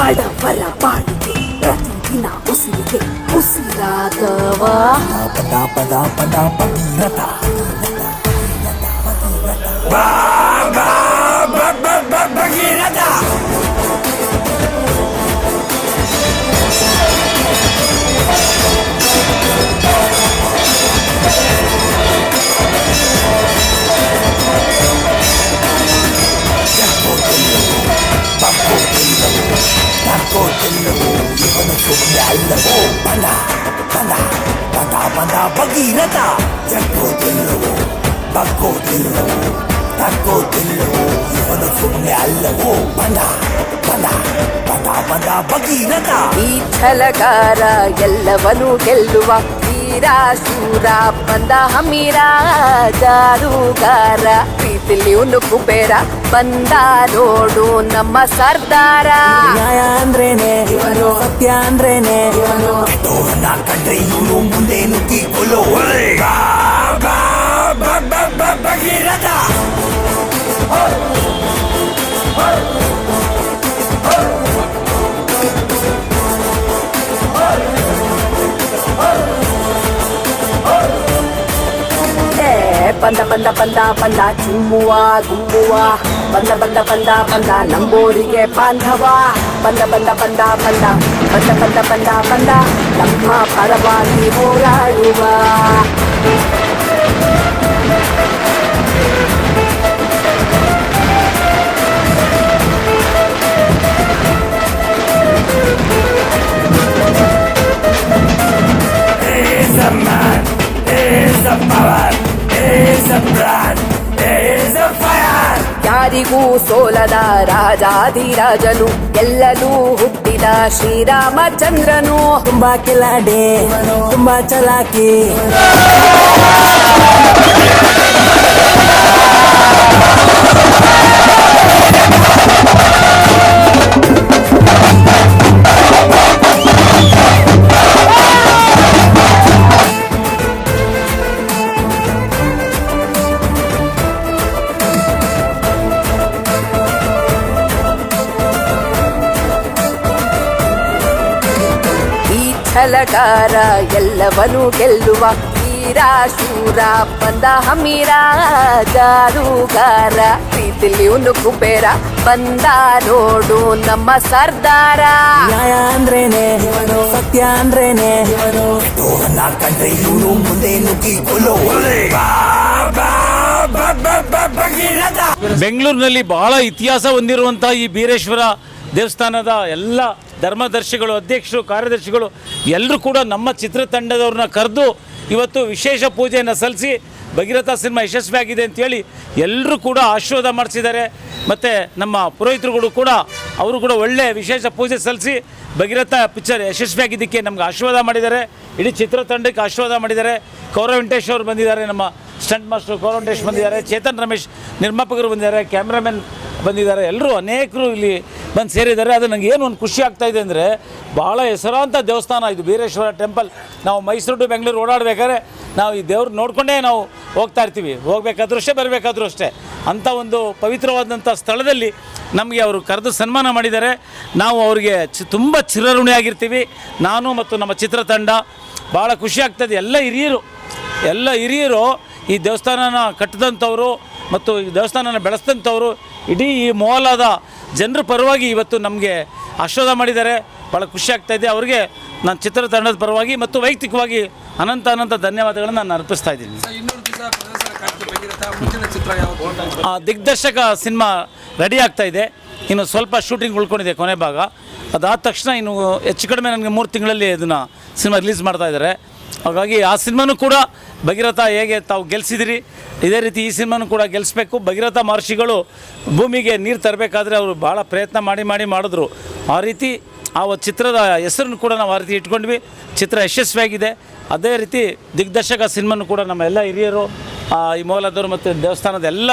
ಬಡವರ ಬಾಳಿಗೆ ಪ್ರತಿದಿನ ಉಸಿರಿಗೆ ಉಸಿರಾದವ ಪದ ಪದ ಪದ ಭಗೀರಥ ಭಗೀರಥ ಇವನು ಸುಮ್ಮನೆ ಅಲ್ಲವೋ ಪದ ಪದ ಪದ ಪದ ಭಗೀರಥ ಜಗ್ಗೋದಿಲ್ಲವೋ ಬಗ್ಗೋದಿಲ್ಲವೋ ತಗ್ಗೋದಿಲ್ಲವೋ ಇವನು ಸುಮ್ಮನೆ ಅಲ್ಲವೋ ಪದ ಪದ ಪದ ಪದ ಭಗೀರಥ ಈ ಛಲಗಾರ ಎಲ್ಲವನು ಗೆಲ್ಲುವ ವೀರ ಶೂರ ಬಂದ ಹಮೀರ ಜಾರುಗಾರ ಪ್ರೀತಿಲಿ ಉನು ಕುಬೇರ ಬಂದ ನೋಡು ನಮ್ಮ ಸರ್ದಾರ ನ್ಯಾಯ ಅಂದ್ರೇನೆ ಇವನು ಸತ್ಯ ಅಂದ್ರೇನೆ ಇವನು ಕೆಟ್ಟೋರನ್ನ ಕಂಡ್ರೆ ಇವನು ಮುಂದೆ ನುಗ್ಗಿಕೊಳ್ಳೋ ಭಗೀರಥ ಬಂದ ಬಂದ ಬಂದ ಬಂದ ಚಿಮ್ಮುವ ಗುಮ್ಮುವ ಬಂದ ಬಂದ ಬಂದ ಬಂದ ನಮ್ಮೋರಿಗೆ ಬಾಂಧವ ಬಂದ ಬಂದ ಬಂದ ಬಂದ ಬಂದ ಬಂದ ಬಂದ ಬಂದ ನಮ್ಮ ಪರವಾಗಿ ಹೋರಾಡುವ ಯಾರಿಗೂ ಸೋಲದ ರಾಜಾಧಿರಾಜನು ಎಲ್ಲರೂ ಹುಟ್ಟಿದ ಶ್ರೀರಾಮಚಂದ್ರನು ತುಂಬಾ ಕಿಲಾಡಿ ತುಂಬಾ ಚಲಾಕಿ ಛಲಗಾರ ಎಲ್ಲವನು ಗೆಲ್ಲುವ ವೀರ ಶೂರ ಬಂದ ಹಮೀರ ಜಾರುಗಾರ ಪ್ರೀತಿಲಿ ಉನು ಕುಬೇರ ಬಂದ ನೋಡು ನಮ್ಮ ಸರ್ದಾರ ನ್ಯಾಯ ಅಂದ್ರೇನೆ ಇವನು ಸತ್ಯ ಅಂದ್ರೇನೆ ಇವನು ಕೆಟ್ಟೋರನ್ನ ಕಂಡ್ರೆ ಇವನು ಮುಂದೆ ನುಗ್ಗಿಕೊಳ್ಳೋ ಭಗೀರಥ. ಬೆಂಗಳೂರಿನಲ್ಲಿ ಬಹಳ ಇತಿಹಾಸ ಹೊಂದಿರುವಂಥ ಈ ಬೀರೇಶ್ವರ ದೇವಸ್ಥಾನದ ಎಲ್ಲ ಧರ್ಮದರ್ಶಿಗಳು, ಅಧ್ಯಕ್ಷರು, ಕಾರ್ಯದರ್ಶಿಗಳು ಎಲ್ಲರೂ ಕೂಡ ನಮ್ಮ ಚಿತ್ರತಂಡದವ್ರನ್ನ ಕರೆದು ಇವತ್ತು ವಿಶೇಷ ಪೂಜೆಯನ್ನು ಸಲ್ಲಿಸಿ ಭಗೀರಥ ಸಿನಿಮಾ ಯಶಸ್ವಿಯಾಗಿದೆ ಅಂತೇಳಿ ಎಲ್ಲರೂ ಕೂಡ ಆಶೀರ್ವಾದ ಮಾಡಿಸಿದ್ದಾರೆ. ಮತ್ತು ನಮ್ಮ ಪುರೋಹಿತರುಗಳು ಕೂಡ ಅವರು ಕೂಡ ಒಳ್ಳೆಯ ವಿಶೇಷ ಪೂಜೆ ಸಲ್ಲಿಸಿ ಭಗೀರಥ ಪಿಕ್ಚರ್ ಯಶಸ್ವಿಯಾಗಿದ್ದಕ್ಕೆ ನಮ್ಗೆ ಆಶೀರ್ವಾದ ಮಾಡಿದ್ದಾರೆ. ಇಡೀ ಚಿತ್ರತಂಡಕ್ಕೆ ಆಶೀರ್ವಾದ ಮಾಡಿದ್ದಾರೆ. ಕೌರವ್ ವೆಂಕಟೇಶ್ ಅವರು ಬಂದಿದ್ದಾರೆ, ನಮ್ಮ ಸ್ಟಂಟ್ ಮಾಸ್ಟರ್ ಕೌರವ್ ವೆಂಕಟೇಶ್ ಬಂದಿದ್ದಾರೆ, ಚೇತನ್ ರಮೇಶ್ ನಿರ್ಮಾಪಕರು ಬಂದಿದ್ದಾರೆ, ಕ್ಯಾಮ್ರಾಮನ್ ಬಂದಿದ್ದಾರೆ, ಎಲ್ಲರೂ ಅನೇಕರು ಇಲ್ಲಿ ಬಂದು ಸೇರಿದ್ದಾರೆ. ಅದು ನನಗೆ ಏನು ಒಂದು ಖುಷಿ ಆಗ್ತಾಯಿದೆ ಅಂದರೆ, ಭಾಳ ಹೆಸರಾಂತ ದೇವಸ್ಥಾನ ಇದು ಬೀರೇಶ್ವರ ಟೆಂಪಲ್. ನಾವು ಮೈಸೂರು ಟು ಬೆಂಗಳೂರು ಓಡಾಡಬೇಕಾದ್ರೆ ನಾವು ಈ ದೇವ್ರು ನೋಡಿಕೊಂಡೇ ನಾವು ಹೋಗ್ತಾ ಇರ್ತೀವಿ, ಹೋಗಬೇಕಾದ್ರೂ ಅಷ್ಟೇ ಬರಬೇಕಾದ್ರೂ ಅಷ್ಟೇ. ಅಂಥ ಒಂದು ಪವಿತ್ರವಾದಂಥ ಸ್ಥಳದಲ್ಲಿ ನಮಗೆ ಅವರು ಕರೆದು ಸನ್ಮಾನ ಮಾಡಿದ್ದಾರೆ. ನಾವು ಅವರಿಗೆ ತುಂಬ ಚಿರಋಣಿಯಾಗಿರ್ತೀವಿ. ನಾನು ಮತ್ತು ನಮ್ಮ ಚಿತ್ರತಂಡ ಭಾಳ ಖುಷಿ ಆಗ್ತದೆ. ಎಲ್ಲ ಹಿರಿಯರು ಈ ದೇವಸ್ಥಾನನ ಕಟ್ಟಿದಂಥವರು ಮತ್ತು ಈ ದೇವಸ್ಥಾನನ ಬೆಳೆಸಿದಂಥವರು ಇಡೀ ಈ ಮೊಹಲ್ಲಾದ ಜನರ ಪರವಾಗಿ ಇವತ್ತು ನಮಗೆ ಆಶೀರ್ವಾದ ಮಾಡಿದ್ದಾರೆ. ಭಾಳ ಖುಷಿ ಆಗ್ತಾಯಿದೆ. ಅವರಿಗೆ ನಾನು ಚಿತ್ರತಂಡದ ಪರವಾಗಿ ಮತ್ತು ವೈಯಕ್ತಿಕವಾಗಿ ಅನಂತ ಧನ್ಯವಾದಗಳನ್ನು ನಾನು ಅರ್ಪಿಸ್ತಾ ಇದ್ದೀನಿ. ದಿಗ್ದರ್ಶಕ ಸಿನಿಮಾ ರೆಡಿ ಆಗ್ತಾಯಿದೆ. ಇನ್ನು ಸ್ವಲ್ಪ ಶೂಟಿಂಗ್ ಉಳ್ಕೊಂಡಿದೆ, ಕೊನೆ ಭಾಗ. ಅದಾದ ತಕ್ಷಣ ಇನ್ನು ಹೆಚ್ಚು ಕಡಿಮೆ ನನಗೆ 3 ತಿಂಗಳಲ್ಲಿ ಇದನ್ನು ಸಿನಿಮಾ ರಿಲೀಸ್ ಮಾಡ್ತಾಯಿದ್ದಾರೆ. ಹಾಗಾಗಿ ಆ ಸಿನಿಮಾನೂ ಕೂಡ ಭಗೀರಥ ಹೇಗೆ ತಾವು ಗೆಲ್ಲಿಸಿದಿರಿ, ಇದೇ ರೀತಿ ಈ ಸಿನಿಮಾನೂ ಕೂಡ ಗೆಲ್ಲಿಸ್ಬೇಕು. ಭಗೀರಥ ಮಹರ್ಷಿಗಳು ಭೂಮಿಗೆ ನೀರು ತರಬೇಕಾದ್ರೆ ಅವರು ಭಾಳ ಪ್ರಯತ್ನ ಮಾಡಿದ್ರು. ಆ ರೀತಿ ಆ ಚಿತ್ರದ ಹೆಸರನ್ನು ಕೂಡ ನಾವು ಆ ರೀತಿ ಇಟ್ಕೊಂಡ್ವಿ. ಚಿತ್ರ ಯಶಸ್ವಿಯಾಗಿದೆ. ಅದೇ ರೀತಿ ದಿಗ್ದರ್ಶಕ ಸಿನಿಮಾನೂ ಕೂಡ ನಮ್ಮ ಎಲ್ಲ ಹಿರಿಯರು, ಈ ಮೊಹಲ್ಲಾದವರು ಮತ್ತು ದೇವಸ್ಥಾನದ ಎಲ್ಲ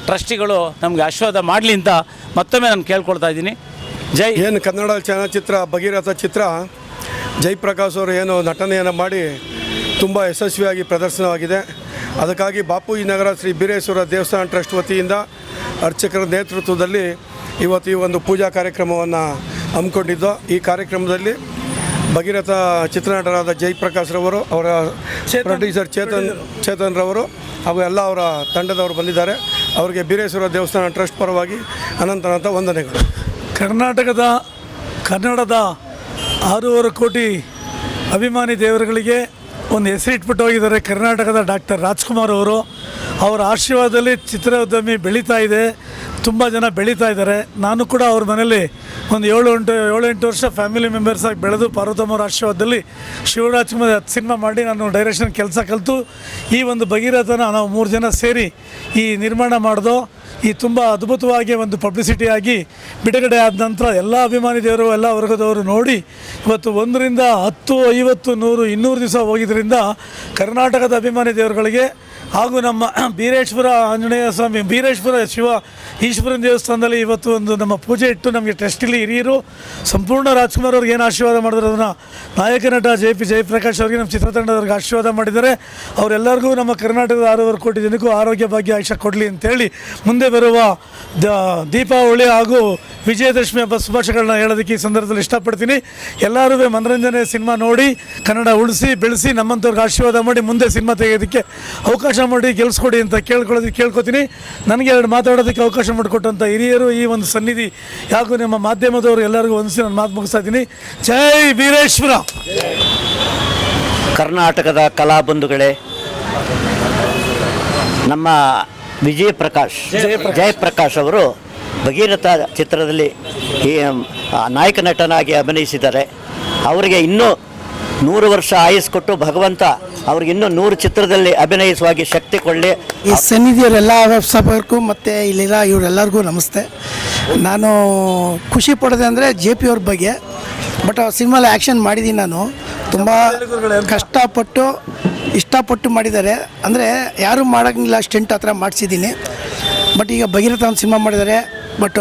ಟ್ರಸ್ಟಿಗಳು ನಮಗೆ ಆಶೀರ್ವಾದ ಮಾಡಲಿ ಅಂತ ಮತ್ತೊಮ್ಮೆ ನಾನು ಕೇಳ್ಕೊಳ್ತಾ ಇದ್ದೀನಿ. ಜೈ ಏನು ಕನ್ನಡ ಚಲನಚಿತ್ರ ಭಗೀರಥ ಚಿತ್ರ ಜಯಪ್ರಕಾಶ್ ಅವರು ಏನು ನಟನೆಯನ್ನು ಮಾಡಿ ತುಂಬ ಯಶಸ್ವಿಯಾಗಿ ಪ್ರದರ್ಶನವಾಗಿದೆ. ಅದಕ್ಕಾಗಿ ಬಾಪೂಜಿ ನಗರ ಶ್ರೀ ಬೀರೇಶ್ವರ ದೇವಸ್ಥಾನ ಟ್ರಸ್ಟ್ ವತಿಯಿಂದ ಅರ್ಚಕರ ನೇತೃತ್ವದಲ್ಲಿ ಇವತ್ತು ಈ ಒಂದು ಪೂಜಾ ಕಾರ್ಯಕ್ರಮವನ್ನು ಹಮ್ಮಿಕೊಂಡಿದ್ದು. ಈ ಕಾರ್ಯಕ್ರಮದಲ್ಲಿ ಭಗೀರಥ ಚಿತ್ರನಟರಾದ ಜಯಪ್ರಕಾಶ್ ರವರು, ಅವರ ಪ್ರೊಡ್ಯೂಸರ್ ಚೇತನ್ ರವರು ಹಾಗೂ ಎಲ್ಲ ಅವರ ತಂಡದವರು ಬಂದಿದ್ದಾರೆ. ಅವರಿಗೆ ಬೀರೇಶ್ವರ ದೇವಸ್ಥಾನ ಟ್ರಸ್ಟ್ ಪರವಾಗಿ ಅನಂತ ವಂದನೆಗಳು. ಕನ್ನಡದ 6.5 ಕೋಟಿ ಅಭಿಮಾನಿ ದೇವರುಗಳಿಗೆ ಒಂದು ಹೆಸರಿಟ್ಬಿಟ್ಟು ಹೋಗಿದ್ದಾರೆ ಕರ್ನಾಟಕದ ಡಾಕ್ಟರ್ ರಾಜ್ಕುಮಾರ್ ಅವರು. ಅವರ ಆಶೀರ್ವಾದದಲ್ಲಿ ಚಿತ್ರೋದ್ಯಮಿ ಬೆಳೀತಾ ಇದೆ, ತುಂಬ ಜನ ಬೆಳೀತಾ ಇದ್ದಾರೆ. ನಾನು ಕೂಡ ಅವ್ರ ಮನೇಲಿ ಒಂದು 7-8 ವರ್ಷ ಫ್ಯಾಮಿಲಿ ಮೆಂಬರ್ಸ್ ಆಗಿ ಬೆಳೆದು ಪಾರ್ವತಮ್ಮವ್ರ ಆಶೀರ್ವಾದದಲ್ಲಿ ಶಿವರಾಜ್ಕುಮಾರ್ ಸಿನಿಮಾ ಮಾಡಿ ನಾನು ಡೈರೆಕ್ಷನ್ ಕೆಲಸ ಕಲಿತು ಈ ಒಂದು ಭಗೀರಥನ ನಾವು 3 ಜನ ಸೇರಿ ಈ ನಿರ್ಮಾಣ ಮಾಡಿದೋ. ಈ ತುಂಬ ಅದ್ಭುತವಾಗಿ ಒಂದು ಪಬ್ಲಿಸಿಟಿ ಆಗಿ ಬಿಡುಗಡೆ ಆದ ನಂತರ ಎಲ್ಲ ಅಭಿಮಾನಿ ದೇವರು, ಎಲ್ಲ ವರ್ಗದವರು ನೋಡಿ ಇವತ್ತು 1ರಿಂದ 10, 50, 100, 200 ದಿವಸ ಹೋಗಿದ್ದರಿಂದ ಕರ್ನಾಟಕದ ಅಭಿಮಾನಿ ದೇವರುಗಳಿಗೆ ಹಾಗೂ ನಮ್ಮ ಬೀರೇಶ್ವರ ಆಂಜನೇಯ ಸ್ವಾಮಿ, ಬೀರೇಶ್ವರ ಶಿವ ಈಶ್ವರನ ದೇವಸ್ಥಾನದಲ್ಲಿ ಇವತ್ತು ಒಂದು ನಮ್ಮ ಪೂಜೆ ಇಟ್ಟು ನಮಗೆ ಟ್ರಸ್ಟಲ್ಲಿ ಹಿರಿಯರು ಸಂಪೂರ್ಣ ರಾಜ್ಕುಮಾರ್ ಅವ್ರಿಗೆ ಏನು ಆಶೀರ್ವಾದ ಮಾಡಿದ್ರು ಅದನ್ನು ನಾಯಕ ನಟ ಜಯಪ್ರಕಾಶ್ ಅವ್ರಿಗೆ ನಮ್ಮ ಚಿತ್ರತಂಡದವ್ರಿಗೆ ಆಶೀರ್ವಾದ ಮಾಡಿದ್ದಾರೆ. ಅವರೆಲ್ಲರಿಗೂ ನಮ್ಮ ಕರ್ನಾಟಕದ 6.5 ಕೋಟಿ ಜನಕ್ಕೂ ಆರೋಗ್ಯ ಭಾಗ್ಯ ಆಯುಷ್ಯ ಕೊಡಲಿ ಅಂತೇಳಿ ಮುಂದೆ ಬರುವ ದೀಪಾವಳಿ ಹಾಗೂ ವಿಜಯದಶಮಿ ಹಬ್ಬ ಶುಭಾಶಯಗಳನ್ನ ಹೇಳೋದಕ್ಕೆ ಈ ಸಂದರ್ಭದಲ್ಲಿ ಇಷ್ಟಪಡ್ತೀನಿ. ಎಲ್ಲರೂ ಮನರಂಜನೆ ಸಿನಿಮಾ ನೋಡಿ ಕನ್ನಡ ಉಳಿಸಿ ಬೆಳೆಸಿ ನಮ್ಮಂಥವ್ರಿಗೆ ಆಶೀರ್ವಾದ ಮಾಡಿ ಮುಂದೆ ಸಿನಿಮಾ ತೆಗೆಯೋದಕ್ಕೆ ಅವಕಾಶ ಮಾಡಿ ಗೆಲ್ಲಿಸ್ಕೊಡಿ ಅಂತ ಕೇಳ್ಕೊತೀನಿ. ನನಗೆ 2 ಮಾತಾಡೋದಕ್ಕೆ ಅವಕಾಶ ಮಾಡಿಕೊಟ್ಟಂಥ ಹಿರಿಯರು, ಈ ಒಂದು ಸನ್ನಿಧಿ ಹಾಗೂ ನಿಮ್ಮ ಮಾಧ್ಯಮದವರು ಎಲ್ಲರಿಗೂ ಹೊಂದಿಸಿ ನಾನು ಮಾತು ಮುಗಿಸ್ತಾ ಇದ್ದೀನಿ. ಜೈ ಬೀರೇಶ್ವರ. ಕರ್ನಾಟಕದ ಕಲಾಬಂಧುಗಳೇ, ನಮ್ಮ ಜಯಪ್ರಕಾಶ್ ಅವರು ಭಗೀರಥ ಚಿತ್ರದಲ್ಲಿ ಈ ನಾಯಕ ನಟನಾಗಿ ಅಭಿನಯಿಸಿದ್ದಾರೆ. ಅವರಿಗೆ ಇನ್ನೂ 100 ವರ್ಷ ಆಯುಸ್ ಕೊಟ್ಟು ಭಗವಂತ ಅವ್ರಿಗೆ ಇನ್ನೂ 100 ಚಿತ್ರದಲ್ಲಿ ಅಭಿನಯಿಸುವಾಗಿ ಶಕ್ತಿ ಕೊಡಲಿ. ಈ ಸನ್ನಿಧಿಯವರೆಲ್ಲ ವ್ಯವಸ್ಥಾಪಕರಿಗೂ ಮತ್ತು ಇಲ್ಲಿಲ್ಲ ಇವರೆಲ್ಲರಿಗೂ ನಮಸ್ತೆ. ನಾನು ಖುಷಿ ಪಡೋದೆ ಅಂದರೆ JP ಅವ್ರ ಬಗ್ಗೆ. ಬಟ್ ಸಿನಿಮಾಲಿ ಆ್ಯಕ್ಷನ್ ಮಾಡಿದ್ದೀನಿ. ನಾನು ತುಂಬ ಕಷ್ಟಪಟ್ಟು ಇಷ್ಟಪಟ್ಟು ಮಾಡಿದ್ದಾರೆ. ಅಂದರೆ ಯಾರೂ ಮಾಡೋಂಗಿಲ್ಲ ಸ್ಟೆಂಟ್ ಆ ಥರ ಮಾಡಿಸಿದ್ದೀನಿ. ಬಟ್ ಈಗ ಭಗೀರಥ ಒಂದು ಸಿನಿಮಾ ಮಾಡಿದ್ದಾರೆ. ಬಟ್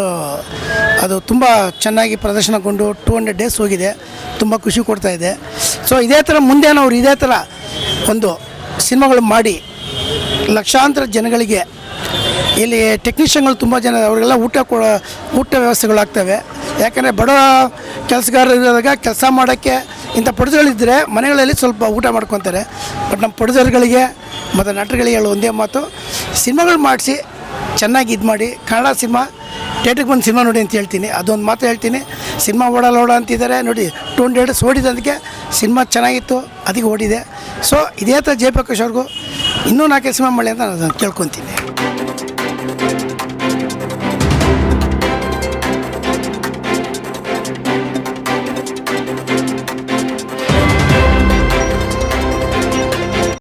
ಅದು ತುಂಬ ಚೆನ್ನಾಗಿ ಪ್ರದರ್ಶನಗೊಂಡು 200 ಡೇಸ್ ಹೋಗಿದೆ. ತುಂಬ ಖುಷಿ ಕೊಡ್ತಾಯಿದೆ. ಸೊ ಇದೇ ಥರ ಮುಂದೆ ನಾವು ಇದೇ ಥರ ಒಂದು ಸಿನಿಮಾಗಳು ಮಾಡಿ ಲಕ್ಷಾಂತರ ಜನಗಳಿಗೆ, ಇಲ್ಲಿ ಟೆಕ್ನಿಷಿಯನ್ಗಳು ತುಂಬ ಜನ ಅವರಿಗೆಲ್ಲ ಊಟ ವ್ಯವಸ್ಥೆಗಳಾಗ್ತವೆ. ಯಾಕಂದರೆ ಬಡ ಕೆಲಸಗಾರರಾದಾಗ ಕೆಲಸ ಮಾಡೋಕ್ಕೆ ಇಂಥ ಪ್ರೊಡ್ಯೂಸರ್ಗಳಿದ್ದರೆ ಮನೆಗಳಲ್ಲಿ ಸ್ವಲ್ಪ ಊಟ ಮಾಡ್ಕೊತಾರೆ. ಬಟ್ ನಮ್ಮ ಪ್ರೊಡ್ಯೂಸರ್ಗಳಿಗೆ ಮತ್ತು ನಟರುಗಳಿಗೆ ಹೇಳೋ ಒಂದೇ ಮಾತು, ಸಿನಿಮಾಗಳು ಮಾಡಿಸಿ ಚೆನ್ನಾಗಿ ಇದು ಮಾಡಿ ಕನ್ನಡ ಸಿನಿಮಾ ಥಿಯೇಟ್ರಿಗೆ ಬಂದು ಸಿನಿಮಾ ನೋಡಿ ಅಂತ ಹೇಳ್ತೀನಿ. ಅದೊಂದು ಮಾತು ಹೇಳ್ತೀನಿ. ಸಿನಿಮಾ ಓಡಲ್ಲ ಅಂತಿದ್ದಾರೆ ನೋಡಿ, 200 ಡೇಸ್ ಓಡಿದ್ದಕ್ಕೆ ಸಿನಿಮಾ ಚೆನ್ನಾಗಿತ್ತು, ಅದಕ್ಕೆ ಓಡಿದೆ. ಸೊ ಇದೇ ಥರ ಜಯಪ್ರಕಾಶ್ ಅವ್ರಿಗೂ ಇನ್ನೂ 4 ಸಿನಿಮಾ ಮಾಡಲಿ ಅಂತ ನಾನು ಕೇಳ್ಕೊತೀನಿ.